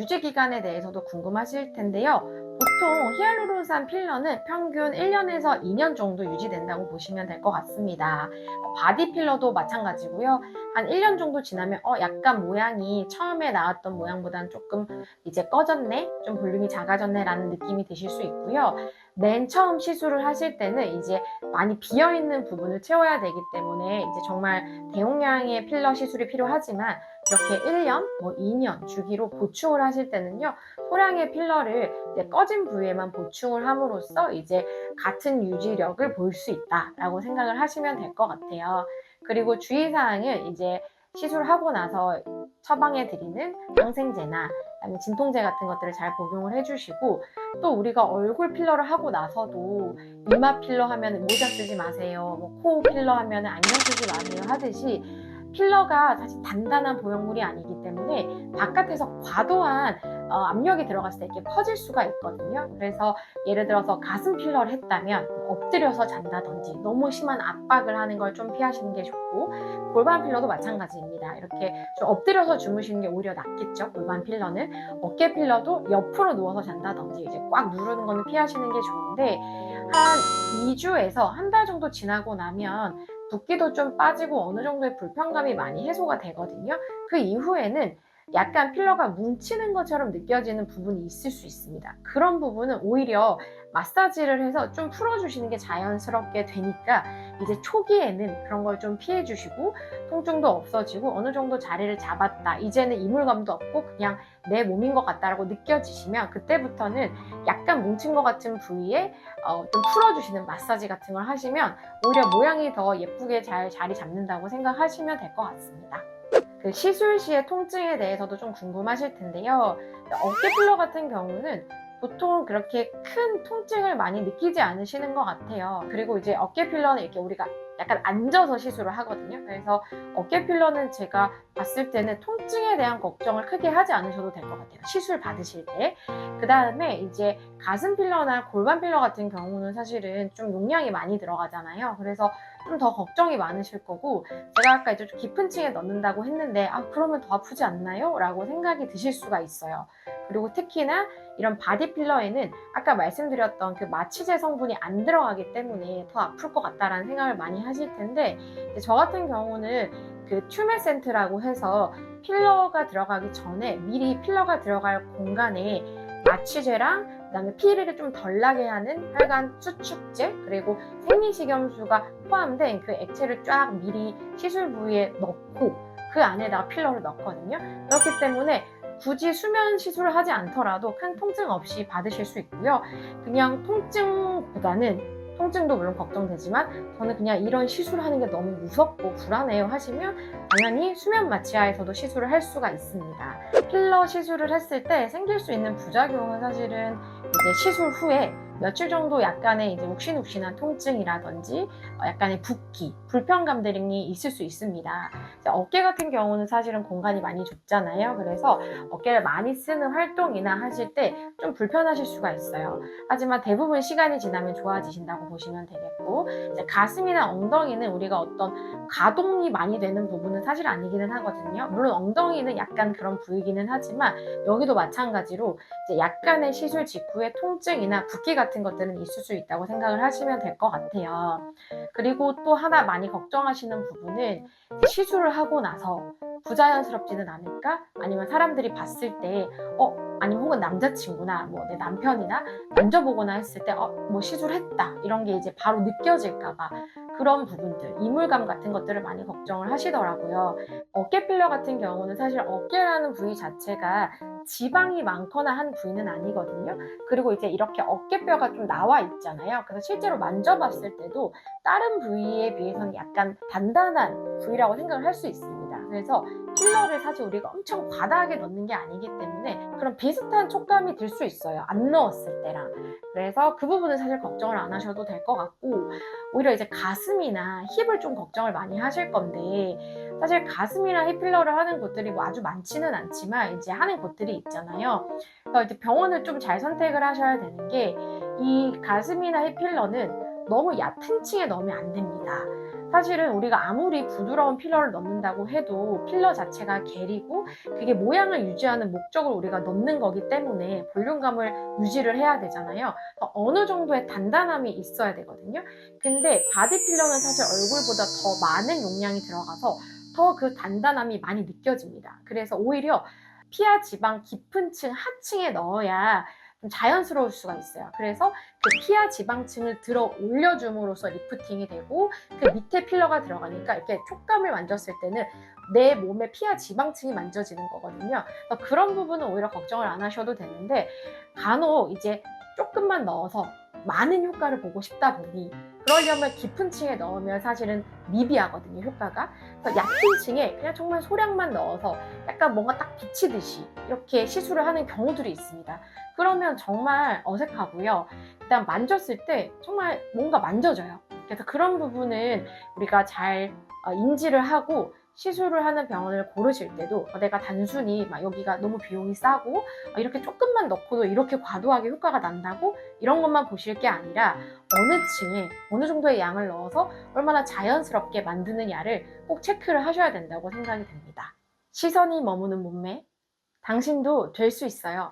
유지 기간에 대해서도 궁금하실 텐데요. 보통 히알루론산 필러는 평균 1년에서 2년 정도 유지된다고 보시면 될 것 같습니다. 바디 필러도 마찬가지고요. 한 1년 정도 지나면 약간 모양이 처음에 나왔던 모양보다는 조금 이제 꺼졌네, 좀 볼륨이 작아졌네 라는 느낌이 드실 수 있고요. 맨 처음 시술을 하실 때는 이제 많이 비어있는 부분을 채워야 되기 때문에 이제 정말 대용량의 필러 시술이 필요하지만 이렇게 1년, 2년 주기로 보충을 하실 때는요, 소량의 필러를 이제 꺼진 부위에만 보충을 함으로써 이제 같은 유지력을 볼 수 있다라고 생각을 하시면 될 것 같아요. 그리고 주의사항은 이제 시술하고 나서 처방해 드리는 항생제나 진통제 같은 것들을 잘 복용을 해주시고, 또 우리가 얼굴 필러를 하고 나서도 이마 필러 하면 모자 쓰지 마세요, 코 필러 하면 안경 쓰지 마세요 하듯이 필러가 사실 단단한 보형물이 아니기 때문에 바깥에서 과도한 압력이 들어갔을 때 이렇게 퍼질 수가 있거든요. 그래서 예를 들어서 가슴 필러를 했다면 엎드려서 잔다든지 너무 심한 압박을 하는 걸 좀 피하시는 게 좋고, 골반 필러도 마찬가지입니다. 이렇게 좀 엎드려서 주무시는 게 오히려 낫겠죠, 골반 필러는. 어깨 필러도 옆으로 누워서 잔다든지 이제 꽉 누르는 거는 피하시는 게 좋은데, 한 2주에서 한 달 정도 지나고 나면 붓기도 좀 빠지고 어느 정도의 불편감이 많이 해소가 되거든요. 그 이후에는 약간 필러가 뭉치는 것처럼 느껴지는 부분이 있을 수 있습니다. 그런 부분은 오히려 마사지를 해서 좀 풀어주시는 게 자연스럽게 되니까 이제 초기에는 그런 걸 좀 피해 주시고, 통증도 없어지고 어느 정도 자리를 잡았다, 이제는 이물감도 없고 그냥 내 몸인 것 같다라고 느껴지시면 그때부터는 약간 뭉친 것 같은 부위에 좀 풀어주시는 마사지 같은 걸 하시면 오히려 모양이 더 예쁘게 잘 자리 잡는다고 생각하시면 될 것 같습니다. 그 시술 시의 통증에 대해서도 좀 궁금하실 텐데요. 어깨 필러 같은 경우는 보통 그렇게 큰 통증을 많이 느끼지 않으시는 것 같아요. 그리고 이제 어깨 필러는 이렇게 우리가 약간 앉아서 시술을 하거든요. 그래서 어깨 필러는 제가 봤을 때는 통증에 대한 걱정을 크게 하지 않으셔도 될 것 같아요, 시술 받으실 때. 그 다음에 이제 가슴 필러나 골반 필러 같은 경우는 사실은 좀 용량이 많이 들어가잖아요. 그래서 좀 더 걱정이 많으실 거고, 제가 아까 이제 좀 깊은 층에 넣는다고 했는데 그러면 더 아프지 않나요? 라고 생각이 드실 수가 있어요. 그리고 특히나 이런 바디 필러에는 아까 말씀드렸던 그 마취제 성분이 안 들어가기 때문에 더 아플 것 같다라는 생각을 많이 하실 텐데, 저 같은 경우는 그 튜메센트라고 해서 필러가 들어가기 전에 미리 필러가 들어갈 공간에 마취제랑 그다음에 피해를 좀 덜 나게 하는 혈관 수축제, 그리고 생리식염수가 포함된 그 액체를 쫙 미리 시술 부위에 넣고 그 안에다가 필러를 넣거든요. 그렇기 때문에 굳이 수면 시술을 하지 않더라도 큰 통증 없이 받으실 수 있고요. 그냥 통증도 물론 걱정되지만 저는 그냥 이런 시술하는 게 너무 무섭고 불안해요 하시면 당연히 수면 마취하에서도 시술을 할 수가 있습니다. 필러 시술을 했을 때 생길 수 있는 부작용은 사실은 이제 시술 후에 며칠 정도 약간의 이제 욱신욱신한 통증이라든지 약간의 붓기, 불편감 등이 있을 수 있습니다. 어깨 같은 경우는 사실은 공간이 많이 좁잖아요. 그래서 어깨를 많이 쓰는 활동이나 하실 때 좀 불편하실 수가 있어요. 하지만 대부분 시간이 지나면 좋아지신다고 보시면 되겠고, 이제 가슴이나 엉덩이는 우리가 어떤 가동이 많이 되는 부분은 사실 아니기는 하거든요. 물론 엉덩이는 약간 그런 부위기는 하지만 여기도 마찬가지로 이제 약간의 시술 직후에 통증이나 붓기 같은 것들은 있을 수 있다고 생각을 하시면 될 것 같아요. 그리고 또 하나 많이 걱정하시는 부분은 시술을 하고 나서 부자연스럽지는 않을까? 아니면 사람들이 봤을 때 아니면 혹은 남자친구나 내 남편이나 만져보거나 했을 때 시술했다 이런 게 이제 바로 느껴질까봐, 그런 부분들, 이물감 같은 것들을 많이 걱정을 하시더라고요. 어깨 필러 같은 경우는 사실 어깨라는 부위 자체가 지방이 많거나 한 부위는 아니거든요. 그리고 이제 이렇게 어깨뼈가 좀 나와 있잖아요. 그래서 실제로 만져봤을 때도 다른 부위에 비해서는 약간 단단한 부위라고 생각을 할 수 있습니다. 그래서 필러를 사실 우리가 엄청 과다하게 넣는 게 아니기 때문에 그런 비슷한 촉감이 들 수 있어요, 안 넣었을 때랑. 그래서 그 부분은 사실 걱정을 안 하셔도 될 것 같고, 오히려 이제 가슴이나 힙을 좀 걱정을 많이 하실 건데, 사실 가슴이나 힙 필러를 하는 곳들이 아주 많지는 않지만 이제 하는 곳들이 있잖아요. 그래서 이제 병원을 좀 잘 선택을 하셔야 되는 게, 이 가슴이나 힙 필러는 너무 얕은 층에 넣으면 안 됩니다. 사실은 우리가 아무리 부드러운 필러를 넣는다고 해도 필러 자체가 겔이고 그게 모양을 유지하는 목적으로 우리가 넣는 거기 때문에 볼륨감을 유지를 해야 되잖아요. 어느 정도의 단단함이 있어야 되거든요. 근데 바디 필러는 사실 얼굴보다 더 많은 용량이 들어가서 더 그 단단함이 많이 느껴집니다. 그래서 오히려 피하 지방 깊은 층 하층에 넣어야 좀 자연스러울 수가 있어요. 그래서 그 피하 지방층을 들어 올려줌으로써 리프팅이 되고 그 밑에 필러가 들어가니까 이렇게 촉감을 만졌을 때는 내 몸의 피하 지방층이 만져지는 거거든요. 그런 부분은 오히려 걱정을 안 하셔도 되는데 간혹 이제 조금만 넣어서 많은 효과를 보고 싶다 보니 그러려면 깊은 층에 넣으면 사실은 미비하거든요, 효과가. 그래서 얕은 층에 그냥 정말 소량만 넣어서 약간 뭔가 딱 비치듯이 이렇게 시술을 하는 경우들이 있습니다. 그러면 정말 어색하고요. 일단 만졌을 때 정말 뭔가 만져져요. 그래서 그런 부분은 우리가 잘 인지를 하고 시술을 하는 병원을 고르실 때도 내가 단순히 막 여기가 너무 비용이 싸고 이렇게 조금만 넣고도 이렇게 과도하게 효과가 난다고 이런 것만 보실 게 아니라 어느 층에 어느 정도의 양을 넣어서 얼마나 자연스럽게 만드느냐를 꼭 체크를 하셔야 된다고 생각이 됩니다. 시선이 머무는 몸매, 당신도 될 수 있어요.